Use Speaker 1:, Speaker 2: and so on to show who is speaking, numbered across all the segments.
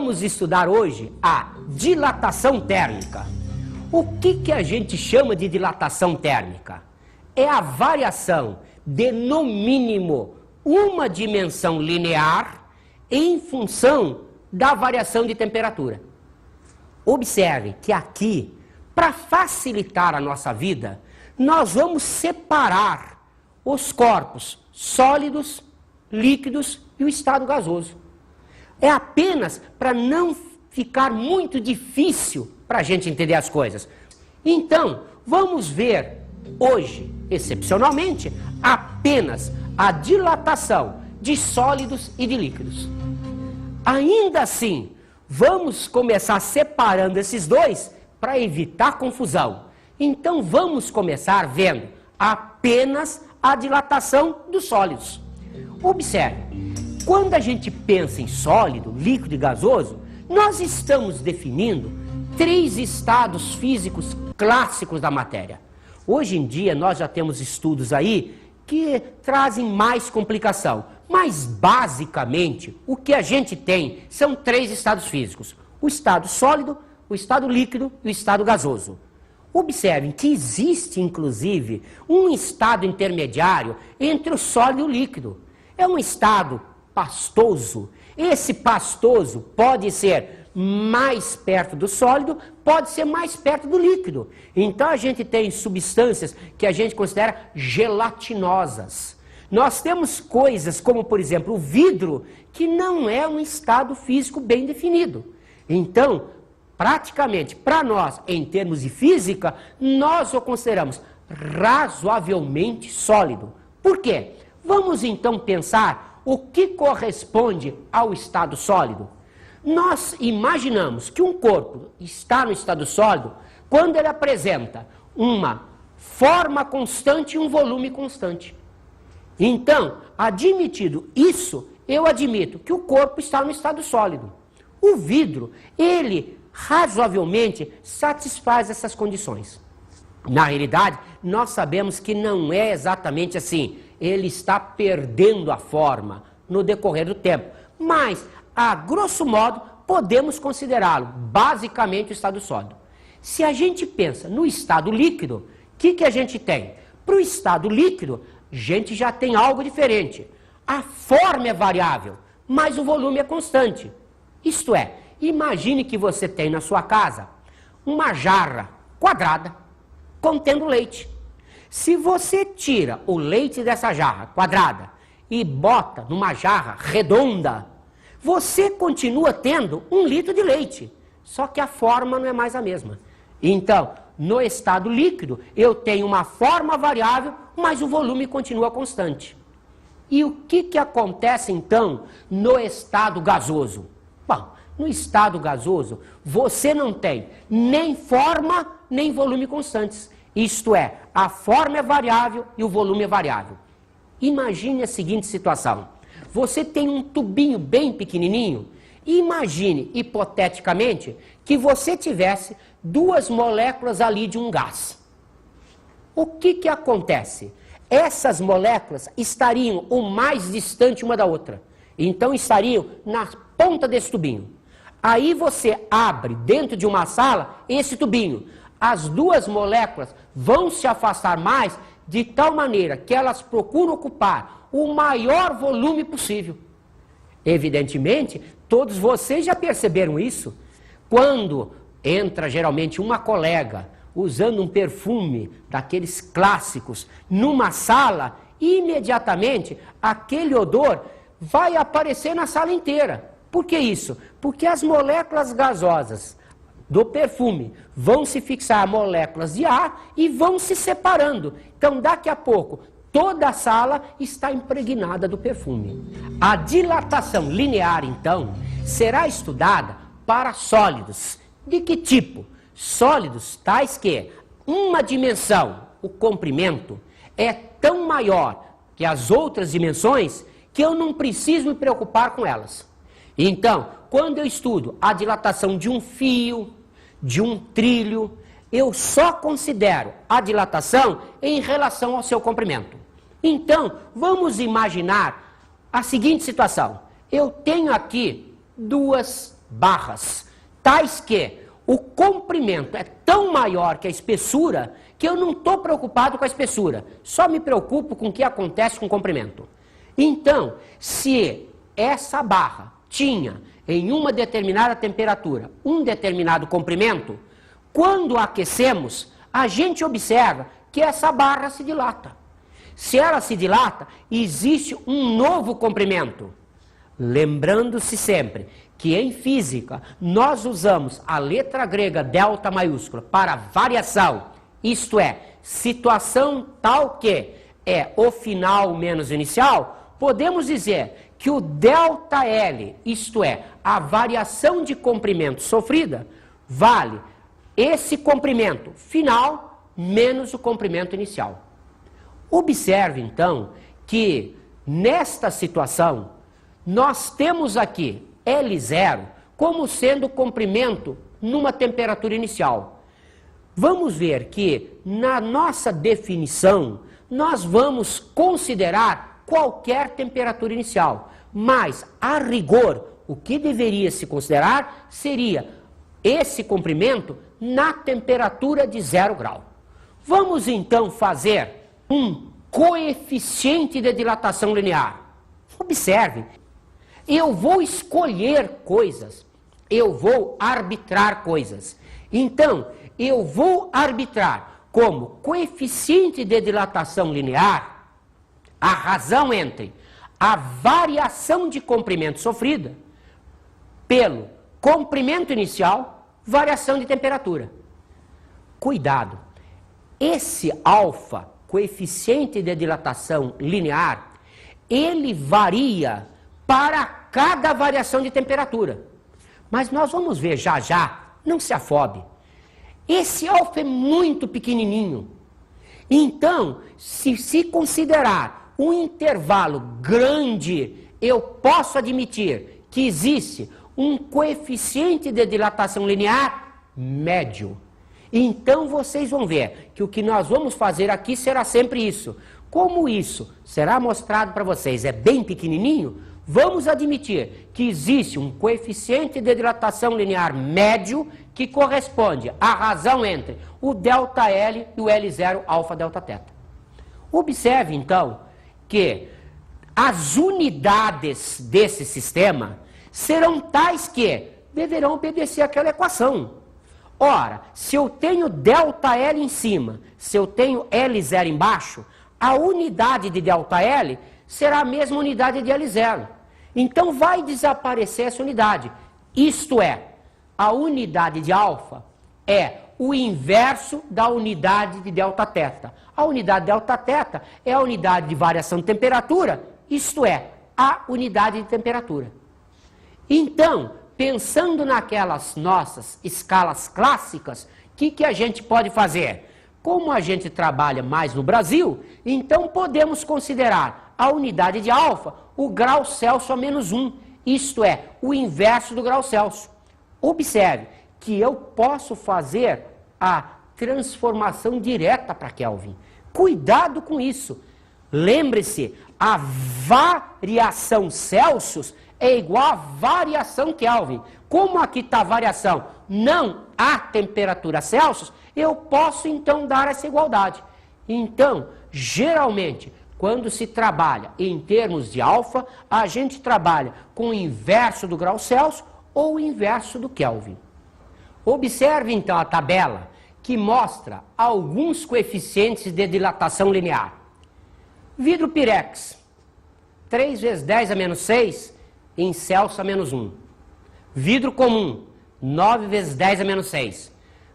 Speaker 1: vamos estudar hoje a dilatação térmica. O que a gente chama de dilatação térmica? É a variação de, no mínimo, uma dimensão linear em função da variação de temperatura. Observe que aqui, para facilitar a nossa vida, nós vamos separar os corpos sólidos, líquidos e o estado gasoso. É apenas para não ficar muito difícil para a gente entender as coisas. Então, vamos ver hoje, excepcionalmente, apenas a dilatação de sólidos e de líquidos. Ainda assim, vamos começar separando esses dois para evitar confusão. Então, vamos começar vendo apenas a dilatação dos sólidos. Observe. Quando a gente pensa em sólido, líquido e gasoso, nós estamos definindo 3 estados físicos clássicos da matéria. Hoje em dia nós já temos estudos aí que trazem mais complicação, mas basicamente o que a gente tem são 3 estados físicos: o estado sólido, o estado líquido e o estado gasoso. Observem que existe inclusive um estado intermediário entre o sólido e o líquido. É um estado pastoso. Esse pastoso pode ser mais perto do sólido, pode ser mais perto do líquido. Então a gente tem substâncias que a gente considera gelatinosas. Nós temos coisas como, por exemplo, o vidro, que não é um estado físico bem definido. Então, praticamente, para nós, em termos de física, nós o consideramos razoavelmente sólido. Por quê? Vamos então pensar o que corresponde ao estado sólido. Nós imaginamos que um corpo está no estado sólido quando ele apresenta uma forma constante e um volume constante. Então, admitido isso, eu admito que o corpo está no estado sólido. O vidro, ele razoavelmente satisfaz essas condições. Na realidade, nós sabemos que não é exatamente assim. Ele está perdendo a forma no decorrer do tempo. Mas, a grosso modo, podemos considerá-lo basicamente o estado sólido. Se a gente pensa no estado líquido, o que a gente tem? Para o estado líquido, a gente já tem algo diferente. A forma é variável, mas o volume é constante. Isto é, imagine que você tem na sua casa uma jarra quadrada contendo leite. Se você tira o leite dessa jarra quadrada e bota numa jarra redonda, você continua tendo 1 litro de leite, só que a forma não é mais a mesma. Então, no estado líquido, eu tenho uma forma variável, mas o volume continua constante. E o que acontece então no estado gasoso? Bom, no estado gasoso, você não tem nem forma nem volume constantes. Isto é, a forma é variável e o volume é variável. Imagine a seguinte situação. Você tem um tubinho bem pequenininho e imagine, hipoteticamente, que você tivesse 2 moléculas ali de um gás. O que acontece? Essas moléculas estariam o mais distante uma da outra. Então estariam na ponta desse tubinho. Aí você abre dentro de uma sala esse tubinho. As 2 moléculas vão se afastar mais de tal maneira que elas procuram ocupar o maior volume possível. Evidentemente, todos vocês já perceberam isso. Quando entra geralmente uma colega usando um perfume daqueles clássicos numa sala, imediatamente aquele odor vai aparecer na sala inteira. Por que isso? Porque as moléculas gasosas do perfume vão se fixar a moléculas de ar e vão se separando. Então, daqui a pouco, toda a sala está impregnada do perfume. A dilatação linear, então, será estudada para sólidos. De que tipo? Sólidos tais que uma dimensão, o comprimento, é tão maior que as outras dimensões que eu não preciso me preocupar com elas. Então, quando eu estudo a dilatação de um fio, de um trilho, eu só considero a dilatação em relação ao seu comprimento. Então, vamos imaginar a seguinte situação. Eu tenho aqui 2 barras, tais que o comprimento é tão maior que a espessura que eu não estou preocupado com a espessura, só me preocupo com o que acontece com o comprimento. Então, se essa barra tinha em uma determinada temperatura um determinado comprimento, quando aquecemos, a gente observa que essa barra se dilata. Se ela se dilata, existe um novo comprimento. Lembrando-se sempre que em física nós usamos a letra grega delta maiúscula para variação, isto é, situação tal que é o final menos o inicial, podemos dizer que o delta L, isto é, a variação de comprimento sofrida, vale esse comprimento final menos o comprimento inicial. Observe, então, que nesta situação, nós temos aqui L0 como sendo o comprimento numa temperatura inicial. Vamos ver que, na nossa definição, nós vamos considerar qualquer temperatura inicial, mas, a rigor, o que deveria se considerar seria esse comprimento na temperatura de 0 grau. Vamos então fazer um coeficiente de dilatação linear. Observe, eu vou escolher coisas, eu vou arbitrar coisas. Então, eu vou arbitrar como coeficiente de dilatação linear a razão entre a variação de comprimento sofrida pelo comprimento inicial, variação de temperatura. Cuidado, esse alfa, coeficiente de dilatação linear, ele varia para cada variação de temperatura. Mas nós vamos ver já já, não se afobe. Esse alfa é muito pequenininho. Então, se considerar um intervalo grande, eu posso admitir que existe um coeficiente de dilatação linear médio. Então vocês vão ver que o que nós vamos fazer aqui será sempre isso. Como isso será mostrado para vocês é bem pequenininho, vamos admitir que existe um coeficiente de dilatação linear médio que corresponde à razão entre o ΔL e o L0 alfa delta teta. Observe então que as unidades desse sistema serão tais que deverão obedecer àquela equação. Ora, se eu tenho ΔL em cima, se eu tenho L0 embaixo, a unidade de ΔL será a mesma unidade de L0. Então vai desaparecer essa unidade. Isto é, a unidade de alfa é o inverso da unidade de delta teta. A unidade de delta teta é a unidade de variação de temperatura, isto é, a unidade de temperatura. Então, pensando naquelas nossas escalas clássicas, o que a gente pode fazer? Como a gente trabalha mais no Brasil, então podemos considerar a unidade de alfa o grau Celsius a menos 1, isto é, o inverso do grau Celsius. Observe que eu posso fazer a transformação direta para Kelvin. Cuidado com isso. Lembre-se, a variação Celsius é igual à variação Kelvin. Como aqui está a variação, não a temperatura Celsius, eu posso então dar essa igualdade. Então, geralmente, quando se trabalha em termos de alfa, a gente trabalha com o inverso do grau Celsius ou o inverso do Kelvin. Observe então a tabela que mostra alguns coeficientes de dilatação linear. Vidro Pirex, 3 vezes 10 a menos 6 em Celsius a menos 1. Vidro comum, 9 vezes 10 a menos 6.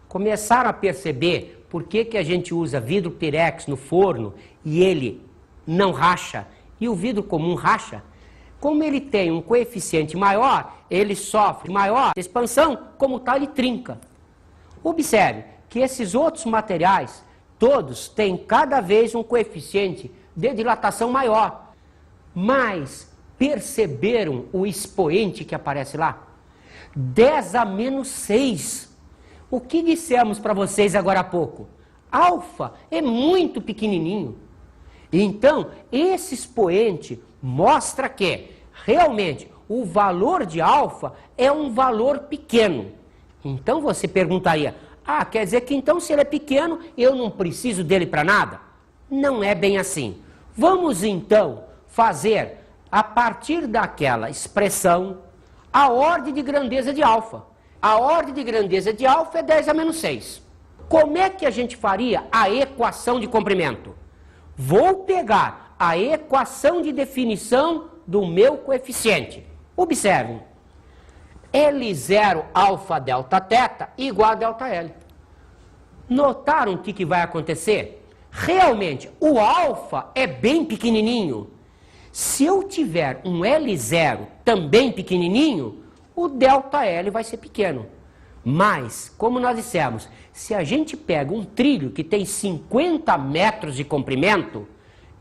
Speaker 1: Começaram a perceber por que a gente usa vidro Pirex no forno e ele não racha e o vidro comum racha? Como ele tem um coeficiente maior, ele sofre maior expansão, como tal ele trinca. Observe que esses outros materiais, todos têm cada vez um coeficiente de dilatação maior. Mas perceberam o expoente que aparece lá? 10 a menos 6. O que dissemos para vocês agora há pouco? Alfa é muito pequenininho. Então, esse expoente mostra que, realmente, o valor de alfa é um valor pequeno. Então você perguntaria, quer dizer que então se ele é pequeno, eu não preciso dele para nada? Não é bem assim. Vamos então fazer, a partir daquela expressão, a ordem de grandeza de alfa. A ordem de grandeza de alfa é 10 a menos 6. Como é que a gente faria a equação de comprimento? Vou pegar a equação de definição do meu coeficiente. Observem. L0 alfa delta θ igual a delta L. Notaram o que vai acontecer? Realmente, o alfa é bem pequenininho. Se eu tiver um L0 também pequenininho, o delta L vai ser pequeno. Mas, como nós dissemos, se a gente pega um trilho que tem 50 metros de comprimento,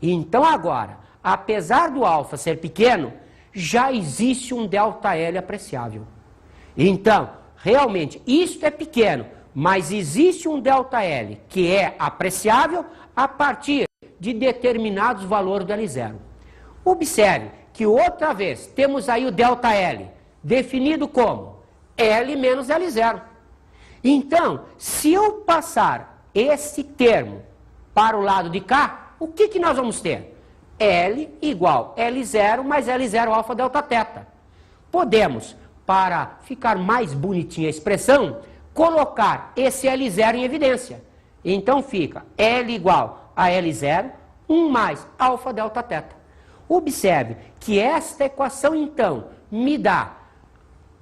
Speaker 1: então agora, apesar do alfa ser pequeno, já existe um delta L apreciável. Então, realmente, isto é pequeno, mas existe um delta L que é apreciável a partir de determinados valores do L0. Observe que outra vez temos aí o delta L, definido como L menos L0. Então, se eu passar esse termo para o lado de cá, o que nós vamos ter? L igual L0 mais L0 alfa delta θ. Podemos, para ficar mais bonitinha a expressão, colocar esse L0 em evidência. Então fica L igual a L0, 1 mais alfa delta θ. Observe que esta equação, então, me dá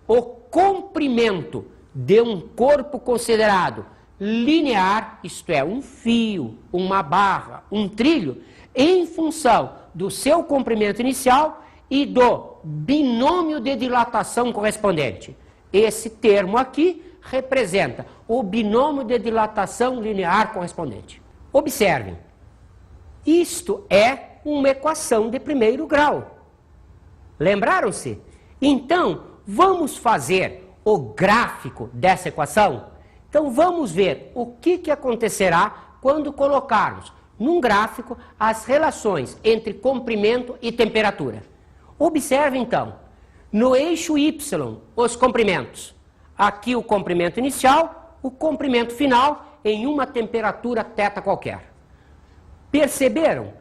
Speaker 1: o comprimento de um corpo considerado linear, isto é, um fio, uma barra, um trilho, em função do seu comprimento inicial e do binômio de dilatação correspondente. Esse termo aqui representa o binômio de dilatação linear correspondente. Observem, isto é uma equação de primeiro grau. Lembraram-se? Então, vamos fazer o gráfico dessa equação? Então, vamos ver o que acontecerá quando colocarmos num gráfico as relações entre comprimento e temperatura. Observe, então, no eixo Y, os comprimentos. Aqui o comprimento inicial, o comprimento final em uma temperatura θ qualquer. Perceberam?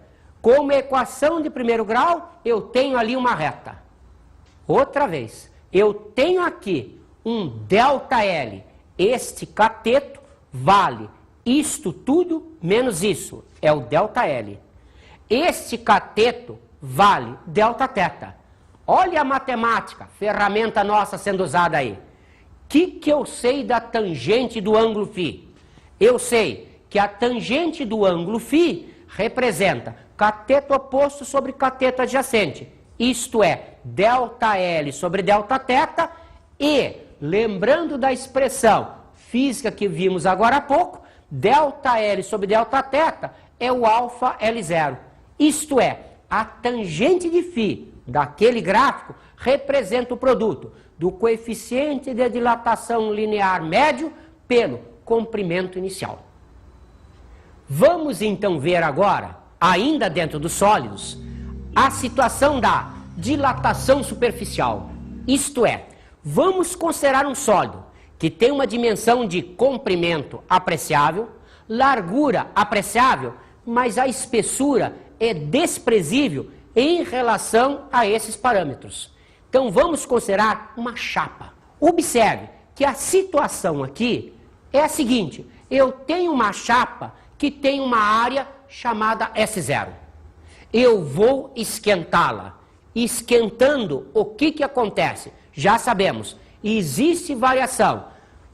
Speaker 1: Como equação de primeiro grau, eu tenho ali uma reta. Outra vez, eu tenho aqui um delta L. Este cateto vale isto tudo menos isso. É o delta L. Este cateto vale delta θ. Olha a matemática, ferramenta nossa sendo usada aí. O que eu sei da tangente do ângulo φ? Eu sei que a tangente do ângulo φ representa cateto oposto sobre cateto adjacente. Isto é, delta L sobre delta θ e, lembrando da expressão física que vimos agora há pouco, delta L sobre delta θ é o alfa L0. Isto é, a tangente de φ daquele gráfico representa o produto do coeficiente de dilatação linear médio pelo comprimento inicial. Vamos então ver agora, ainda dentro dos sólidos, a situação da dilatação superficial. Isto é, vamos considerar um sólido que tem uma dimensão de comprimento apreciável, largura apreciável, mas a espessura é desprezível em relação a esses parâmetros. Então vamos considerar uma chapa. Observe que a situação aqui é a seguinte: eu tenho uma chapa que tem uma área chamada S0. Eu vou esquentá-la. Esquentando, o que acontece? Já sabemos, existe variação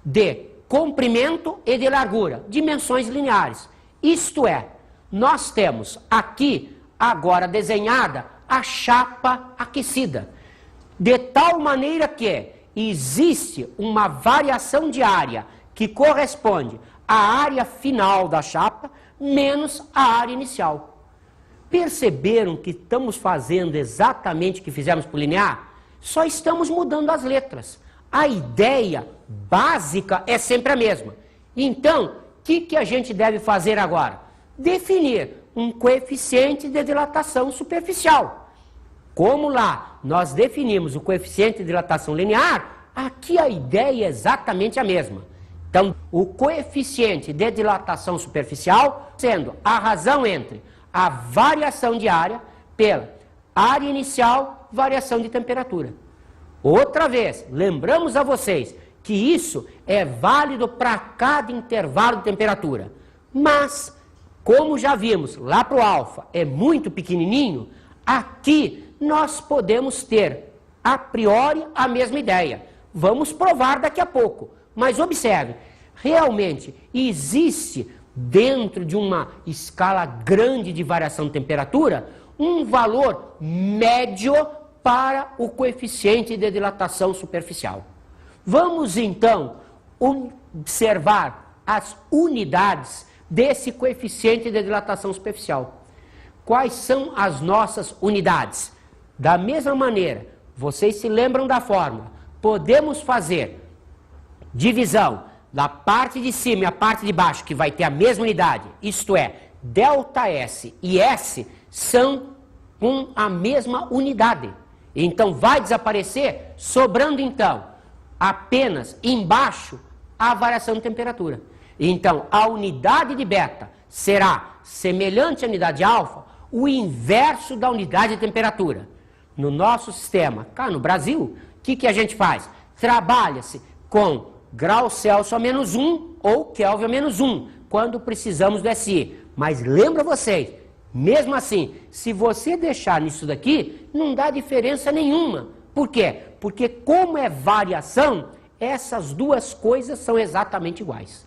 Speaker 1: de comprimento e de largura, dimensões lineares. Isto é, nós temos aqui, agora desenhada, a chapa aquecida. De tal maneira que existe uma variação de área que corresponde à área final da chapa menos a área inicial. Perceberam que estamos fazendo exatamente o que fizemos para o linear? Só estamos mudando as letras. A ideia básica é sempre a mesma. Então, o que a gente deve fazer agora? Definir um coeficiente de dilatação superficial. Como lá nós definimos o coeficiente de dilatação linear, aqui a ideia é exatamente a mesma. Então, o coeficiente de dilatação superficial sendo a razão entre a variação de área pela área inicial, variação de temperatura. Outra vez, lembramos a vocês que isso é válido para cada intervalo de temperatura. Mas, como já vimos, lá para o alfa é muito pequenininho, aqui nós podemos ter, a priori, a mesma ideia. Vamos provar daqui a pouco. Mas observe, realmente existe, dentro de uma escala grande de variação de temperatura, um valor médio para o coeficiente de dilatação superficial. Vamos então observar as unidades desse coeficiente de dilatação superficial. Quais são as nossas unidades? Da mesma maneira, vocês se lembram da fórmula, podemos fazer divisão da parte de cima e a parte de baixo, que vai ter a mesma unidade, isto é, ΔS e S são com a mesma unidade. Então vai desaparecer, sobrando então apenas embaixo a variação de temperatura. Então a unidade de beta será semelhante à unidade de alfa, o inverso da unidade de temperatura. No nosso sistema, cá no Brasil, o que a gente faz? Trabalha-se com grau Celsius a -1 ou Kelvin a -1, quando precisamos do SI. Mas lembra vocês, mesmo assim, se você deixar nisso daqui, não dá diferença nenhuma. Por quê? Porque como é variação, essas duas coisas são exatamente iguais.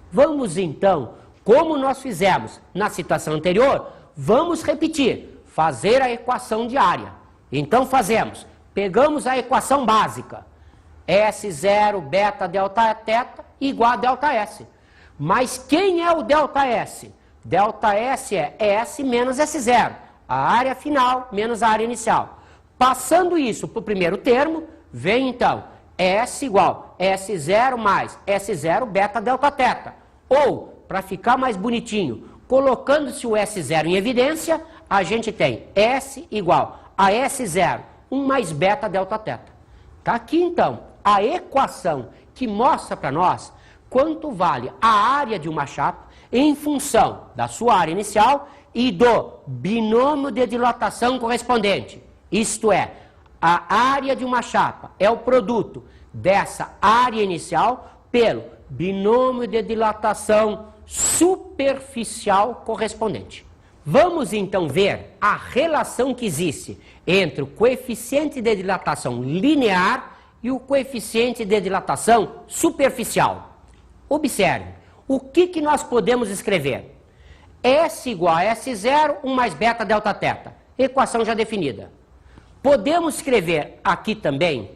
Speaker 1: Vamos então, como nós fizemos na situação anterior, vamos repetir, fazer a equação de área. Então fazemos, pegamos a equação básica, S0 beta delta θ igual a ΔS. Mas quem é o ΔS? ΔS é S menos S0, a área final menos a área inicial. Passando isso para o primeiro termo, vem então S igual S0 mais S0 beta delta θ. Ou, para ficar mais bonitinho, colocando-se o S0 em evidência, a gente tem S igual a S0, 1 mais beta delta θ. Está aqui então a equação que mostra para nós quanto vale a área de uma chapa em função da sua área inicial e do binômio de dilatação correspondente. Isto é, a área de uma chapa é o produto dessa área inicial pelo binômio de dilatação superficial correspondente. Vamos então ver a relação que existe entre o coeficiente de dilatação linear e o coeficiente de dilatação superficial. Observe, o que nós podemos escrever? S igual a S0, 1 mais beta delta θ. Equação já definida. Podemos escrever aqui também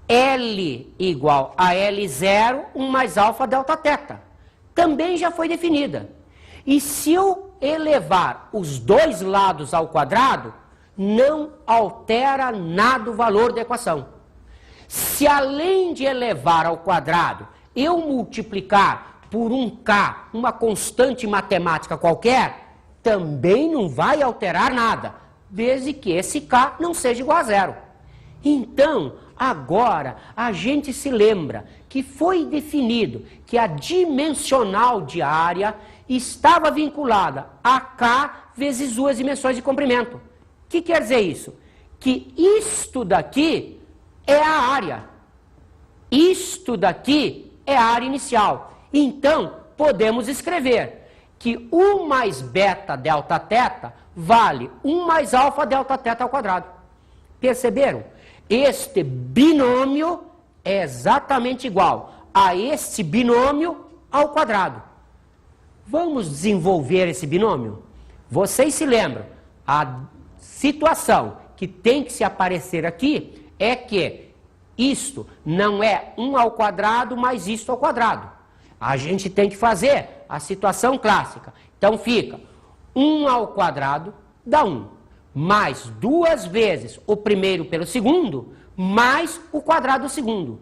Speaker 1: L igual a L0, 1 mais alfa delta θ. Também já foi definida. E se eu elevar os dois lados ao quadrado, não altera nada o valor da equação. Se além de elevar ao quadrado, eu multiplicar por um K, uma constante matemática qualquer, também não vai alterar nada, desde que esse K não seja igual a zero. Então, agora, a gente se lembra que foi definido que a dimensional de área estava vinculada a K vezes duas dimensões de comprimento. O que quer dizer isso? Que isto daqui é a área. Isto daqui é a área inicial. Então, podemos escrever que 1 mais beta delta θ vale 1 mais alfa delta θ ao quadrado. Perceberam? Este binômio é exatamente igual a este binômio ao quadrado. Vamos desenvolver esse binômio? Vocês se lembram, a situação que tem que se aparecer aqui é que isto não é 1 ao quadrado mais isto ao quadrado. A gente tem que fazer a situação clássica. Então fica 1 ao quadrado dá 1, mais 2 vezes o primeiro pelo segundo, mais o quadrado do segundo.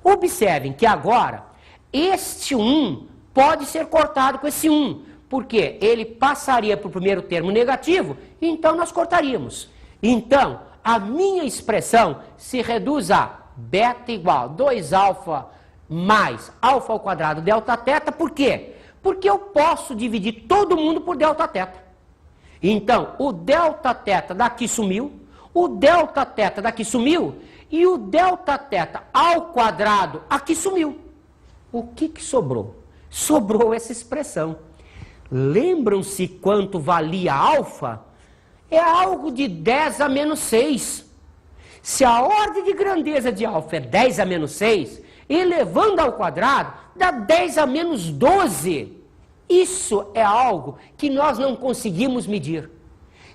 Speaker 1: Observem que agora este 1 pode ser cortado com esse 1, porque ele passaria para o primeiro termo negativo, então nós cortaríamos. Então, a minha expressão se reduz a beta igual 2α mais alfa ao quadrado delta θ. Por quê? Porque eu posso dividir todo mundo por delta θ. Então, o delta θ daqui sumiu, o delta θ daqui sumiu, e o delta θ ao quadrado aqui sumiu. O que sobrou? Sobrou essa expressão. Lembram-se quanto valia alfa? É algo de 10 a menos 6. Se a ordem de grandeza de alfa é 10 a menos 6, elevando ao quadrado, dá 10 a menos 12. Isso é algo que nós não conseguimos medir.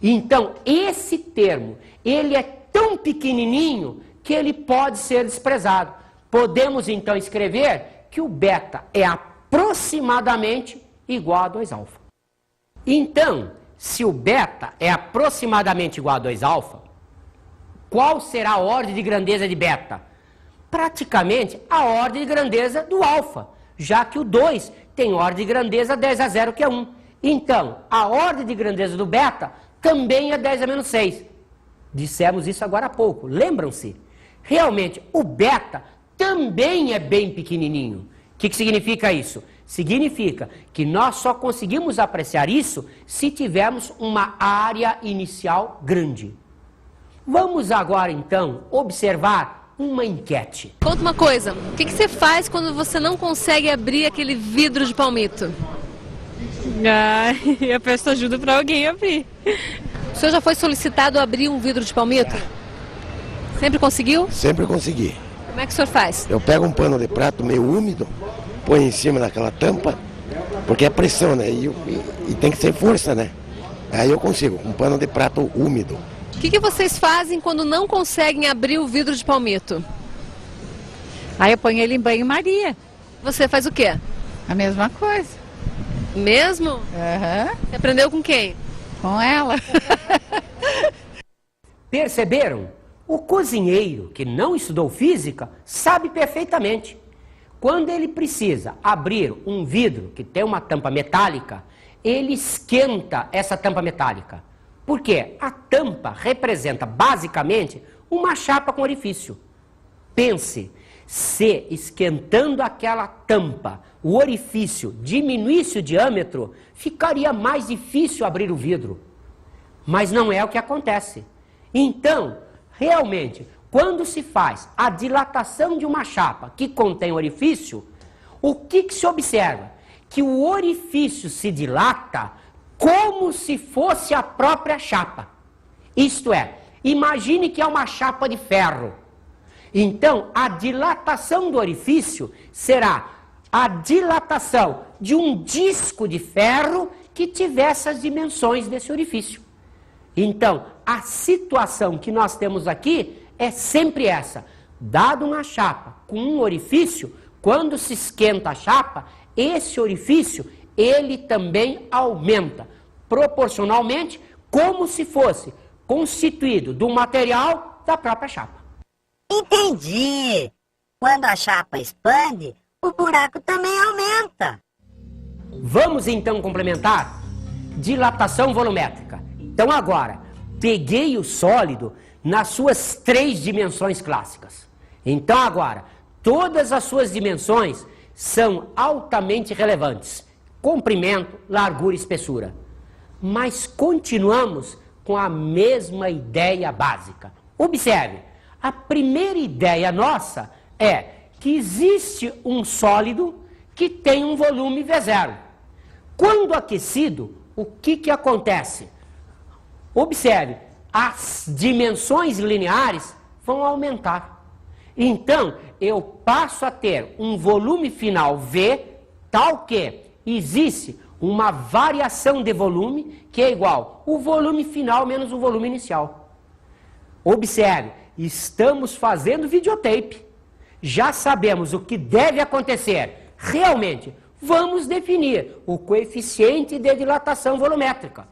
Speaker 1: Então, esse termo, ele é tão pequenininho que ele pode ser desprezado. Podemos, então, escrever que o beta é aproximadamente igual a 2α. Então, se o beta é aproximadamente igual a 2α, qual será a ordem de grandeza de beta? Praticamente a ordem de grandeza do alfa, já que o 2 tem ordem de grandeza 10 a 0, que é 1. Então, a ordem de grandeza do beta também é 10 a menos 6. Dissemos isso agora há pouco, lembram-se? Realmente, o beta também é bem pequenininho. O que significa isso? Significa que nós só conseguimos apreciar isso se tivermos uma área inicial grande. Vamos agora, então, observar uma enquete.
Speaker 2: Conta uma coisa, o que você faz quando você não consegue abrir aquele vidro de palmito?
Speaker 3: Eu peço ajuda para alguém abrir.
Speaker 2: O senhor já foi solicitado a abrir um vidro de palmito? Sempre conseguiu?
Speaker 4: Sempre consegui.
Speaker 2: Como é que o senhor faz?
Speaker 4: Eu pego um pano de prato meio úmido, põe em cima daquela tampa, porque é pressão, né? E tem que ser força, né? Aí eu consigo, com um pano de prato úmido.
Speaker 2: O que vocês fazem quando não conseguem abrir o vidro de palmito?
Speaker 3: Aí eu ponho ele em banho-maria.
Speaker 2: Você faz o quê?
Speaker 3: A mesma coisa.
Speaker 2: Mesmo?
Speaker 3: Aham.
Speaker 2: Você aprendeu com quem?
Speaker 3: Com ela.
Speaker 1: Perceberam? O cozinheiro que não estudou física sabe perfeitamente. Quando ele precisa abrir um vidro que tem uma tampa metálica, ele esquenta essa tampa metálica. Por quê? A tampa representa basicamente uma chapa com orifício. Pense, se esquentando aquela tampa, o orifício diminuísse o diâmetro, ficaria mais difícil abrir o vidro. Mas não é o que acontece. Então, realmente, quando se faz a dilatação de uma chapa que contém orifício, o que se observa? Que o orifício se dilata como se fosse a própria chapa. Isto é, imagine que é uma chapa de ferro. Então, a dilatação do orifício será a dilatação de um disco de ferro que tivesse as dimensões desse orifício. Então, a situação que nós temos aqui é sempre essa. Dado uma chapa com um orifício, quando se esquenta a chapa, esse orifício, ele também aumenta, proporcionalmente, como se fosse constituído do material da própria chapa.
Speaker 5: Entendi! Quando a chapa expande, o buraco também aumenta.
Speaker 1: Vamos então complementar? Dilatação volumétrica. Então agora, peguei o sólido nas suas 3 dimensões clássicas. Então agora, todas as suas dimensões são altamente relevantes. Comprimento, largura e espessura. Mas continuamos com a mesma ideia básica. Observe, a primeira ideia nossa é que existe um sólido que tem um volume V0. Quando aquecido, o que acontece? Observe, as dimensões lineares vão aumentar. Então, eu passo a ter um volume final V, tal que existe uma variação de volume que é igual o volume final menos o volume inicial. Observe, estamos fazendo videotape. Já sabemos o que deve acontecer. Realmente, vamos definir o coeficiente de dilatação volumétrica.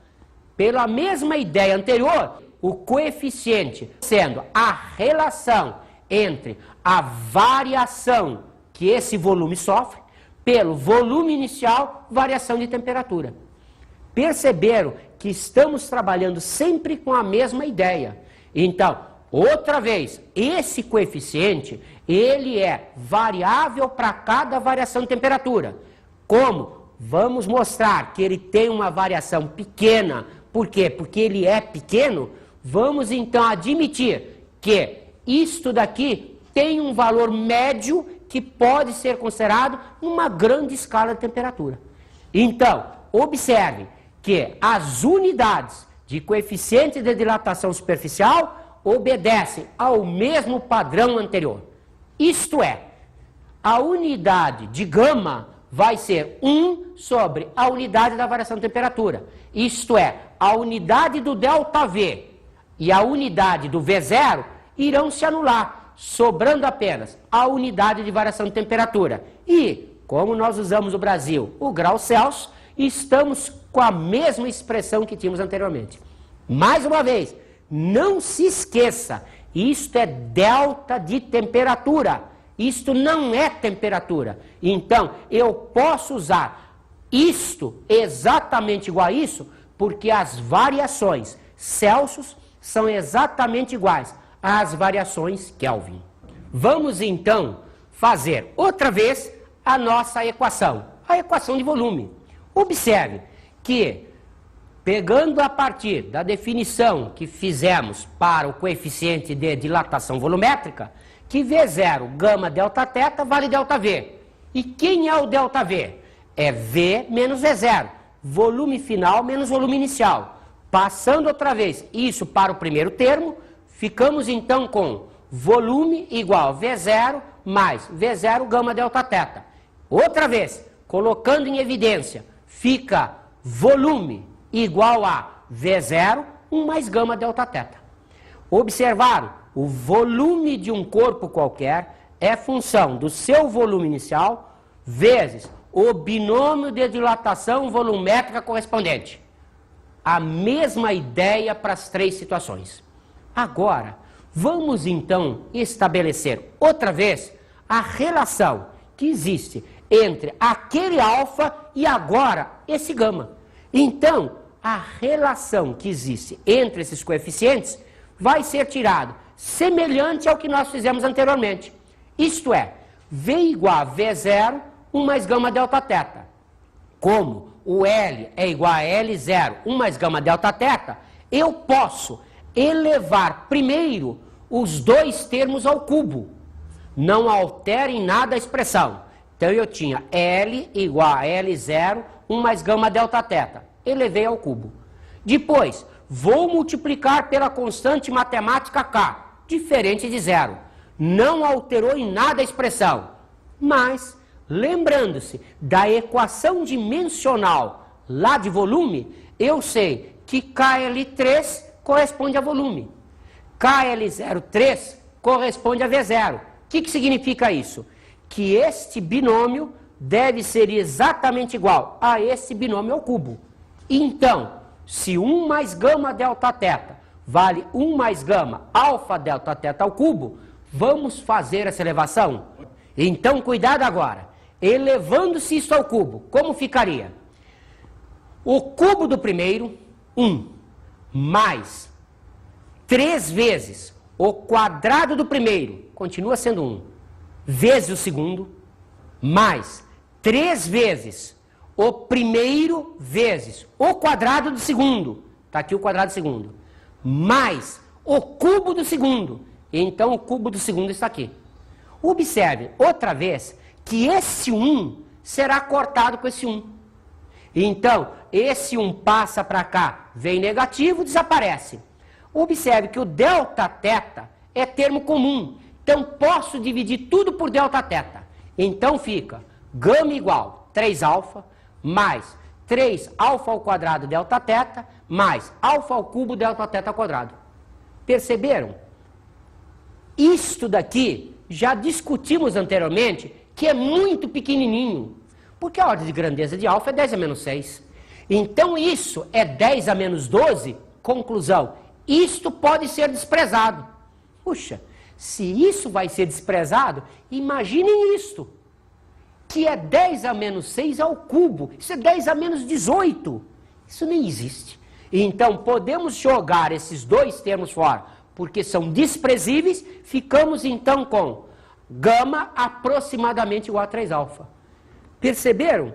Speaker 1: Pela mesma ideia anterior, o coeficiente sendo a relação entre a variação que esse volume sofre pelo volume inicial, variação de temperatura. Perceberam que estamos trabalhando sempre com a mesma ideia. Então, outra vez, esse coeficiente, ele é variável para cada variação de temperatura. Como? Vamos mostrar que ele tem uma variação pequena. Por quê? Porque ele é pequeno. Vamos então admitir que isto daqui tem um valor médio que pode ser considerado uma grande escala de temperatura. Então, observe que as unidades de coeficiente de dilatação superficial obedecem ao mesmo padrão anterior. Isto é, a unidade de gama vai ser 1 sobre a unidade da variação de temperatura. Isto é, a unidade do ΔV e a unidade do V0 irão se anular, sobrando apenas a unidade de variação de temperatura. E, como nós usamos no Brasil o grau Celsius, estamos com a mesma expressão que tínhamos anteriormente. Mais uma vez, não se esqueça, isto é delta de temperatura, isto não é temperatura. Então, eu posso usar isto exatamente igual a isso, porque as variações Celsius são exatamente iguais às variações Kelvin. Vamos então fazer outra vez a nossa equação, a equação de volume. Observe que, pegando a partir da definição que fizemos para o coeficiente de dilatação volumétrica, que V0, gama delta θ, vale ΔV. E quem é o ΔV? É V menos V0, volume final menos volume inicial. Passando outra vez isso para o primeiro termo, ficamos então com volume igual a V0 mais V0 gama delta θ. Outra vez, colocando em evidência, fica volume igual a V0, 1 mais gama delta θ. Observaram? O volume de um corpo qualquer é função do seu volume inicial vezes o binômio de dilatação volumétrica correspondente. A mesma ideia para as três situações. Agora, vamos então estabelecer outra vez a relação que existe entre aquele alfa e agora esse gama. Então, a relação que existe entre esses coeficientes vai ser tirada semelhante ao que nós fizemos anteriormente. Isto é, V igual a V0, 1 mais gama delta θ. Como o L é igual a L0, 1 mais gama delta θ, eu posso elevar primeiro os dois termos ao cubo. Não altera em nada a expressão. Então eu tinha L igual a L0, 1 mais gama delta θ. Elevei ao cubo. Depois, vou multiplicar pela constante matemática K, diferente de zero. Não alterou em nada a expressão. Mas, lembrando-se da equação dimensional lá de volume, eu sei que KL3 corresponde a volume. KL03 corresponde a V0. O que significa isso? Que este binômio deve ser exatamente igual a esse binômio ao cubo. Então, se 1 mais gama delta θ vale 1 mais gama alfa delta θ ao cubo, vamos fazer essa elevação? Então, cuidado agora. Elevando-se isso ao cubo, como ficaria? O cubo do primeiro, 1, mais 3 vezes o quadrado do primeiro, continua sendo 1, vezes o segundo, mais 3 vezes o primeiro vezes o quadrado do segundo, está aqui o quadrado do segundo, mais o cubo do segundo, então o cubo do segundo está aqui. Observe, outra vez, que esse 1 será cortado com esse 1. Então, esse 1 passa para cá, vem negativo, desaparece. Observe que o delta θ é termo comum, então posso dividir tudo por delta θ. Então fica gama igual 3α, mais 3α ao quadrado delta θ, mais alfa ao cubo delta θ ao quadrado. Perceberam? Isto daqui já discutimos anteriormente, que é muito pequenininho, porque a ordem de grandeza de alfa é 10 a menos 6. Então isso é 10 a menos 12, conclusão, isto pode ser desprezado. Puxa, se isso vai ser desprezado, imaginem isto, que é 10 a menos 6 ao cubo, isso é 10 a menos 18. Isso nem existe. Então, podemos jogar esses dois termos fora, porque são desprezíveis, ficamos então com gama aproximadamente igual a 3α. Perceberam?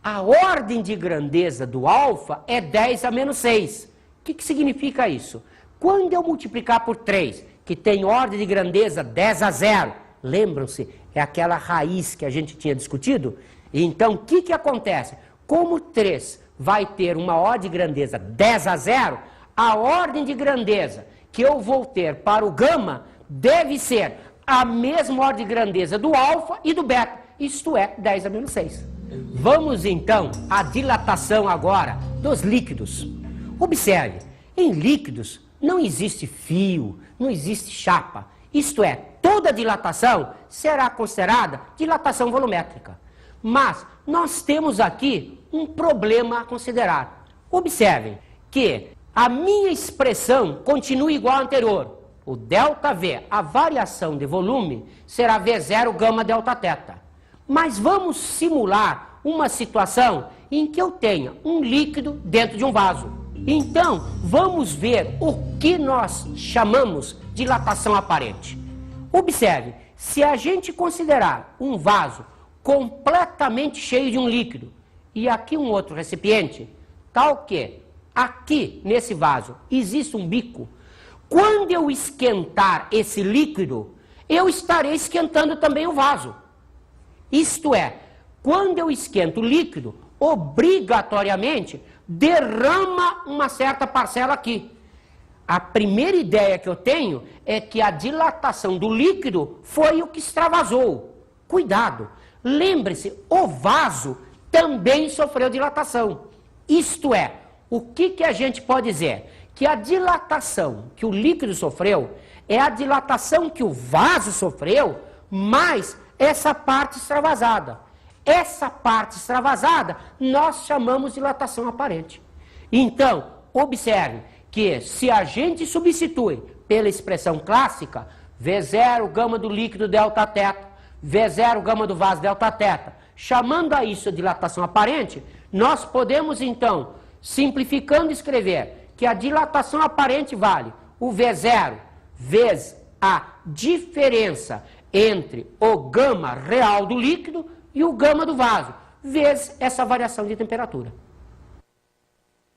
Speaker 1: A ordem de grandeza do alfa é 10 a menos 6. O que significa isso? Quando eu multiplicar por 3, que tem ordem de grandeza 10 a 0, lembram-se, é aquela raiz que a gente tinha discutido? Então, o que acontece? Como 3 vai ter uma ordem de grandeza 10 a 0, a ordem de grandeza que eu vou ter para o gama deve ser a mesma ordem de grandeza do alfa e do beta, isto é, 10 a menos 6. Vamos então à dilatação agora dos líquidos. Observe, em líquidos não existe fio, não existe chapa, isto é, toda dilatação será considerada dilatação volumétrica. Mas nós temos aqui um problema a considerar. Observem que a minha expressão continua igual à anterior. O ΔV, a variação de volume, será V0 gama delta θ. Mas vamos simular uma situação em que eu tenha um líquido dentro de um vaso. Então, vamos ver o que nós chamamos de dilatação aparente. Observe, se a gente considerar um vaso completamente cheio de um líquido e aqui um outro recipiente, tal que aqui nesse vaso existe um bico, quando eu esquentar esse líquido, eu estarei esquentando também o vaso. Isto é, quando eu esquento o líquido, obrigatoriamente derrama uma certa parcela aqui. A primeira ideia que eu tenho é que a dilatação do líquido foi o que extravasou. Cuidado! Lembre-se, o vaso também sofreu dilatação. Isto é, o que a gente pode dizer? Que a dilatação que o líquido sofreu é a dilatação que o vaso sofreu, mais essa parte extravasada. Essa parte extravasada nós chamamos de dilatação aparente. Então, observe que se a gente substitui pela expressão clássica, V0 gama do líquido delta θ, V0 gama do vaso delta θ, chamando a isso de dilatação aparente, nós podemos então, simplificando, escrever que a dilatação aparente vale o V0 vezes a diferença entre o gama real do líquido e o gama do vaso, vezes essa variação de temperatura.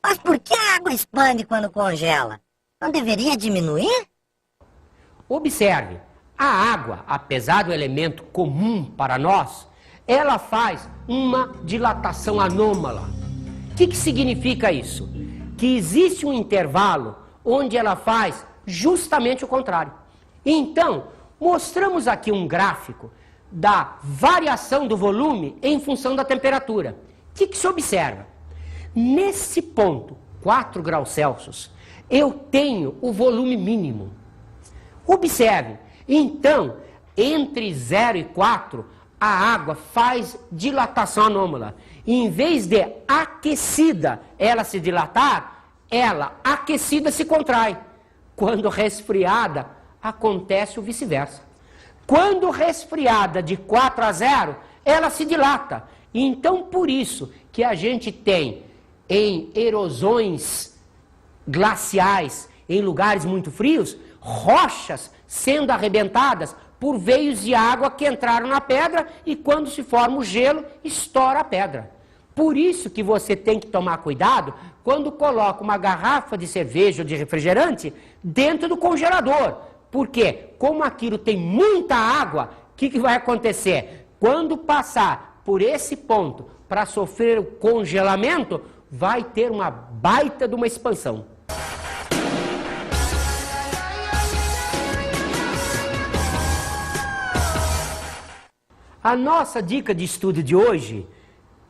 Speaker 5: Mas por que a água expande quando congela? Não deveria diminuir?
Speaker 1: Observe, a água, apesar do elemento comum para nós, ela faz uma dilatação anômala. O que significa isso? Que existe um intervalo onde ela faz justamente o contrário. Então, mostramos aqui um gráfico da variação do volume em função da temperatura. O que se observa? Nesse ponto, 4 graus Celsius, eu tenho o volume mínimo. Observe, então, entre 0 e 4, a água faz dilatação anômala. Em vez de aquecida ela se dilatar, ela aquecida se contrai. Quando resfriada, acontece o vice-versa. Quando resfriada de 4 a 0, ela se dilata. Então, por isso que a gente tem em erosões glaciais, em lugares muito frios, rochas sendo arrebentadas por veios de água que entraram na pedra e quando se forma o gelo, estoura a pedra. Por isso que você tem que tomar cuidado quando coloca uma garrafa de cerveja ou de refrigerante dentro do congelador. Porque, como aquilo tem muita água, o que vai acontecer? Quando passar por esse ponto para sofrer o congelamento, vai ter uma baita de uma expansão. A nossa dica de estudo de hoje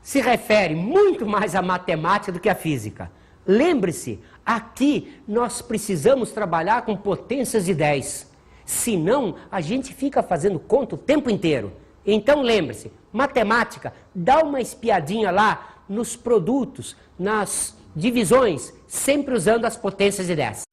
Speaker 1: se refere muito mais à matemática do que à física. Lembre-se, aqui nós precisamos trabalhar com potências de 10. Senão, a gente fica fazendo conta o tempo inteiro. Então, lembre-se, matemática, dá uma espiadinha lá nos produtos, nas divisões, sempre usando as potências de 10.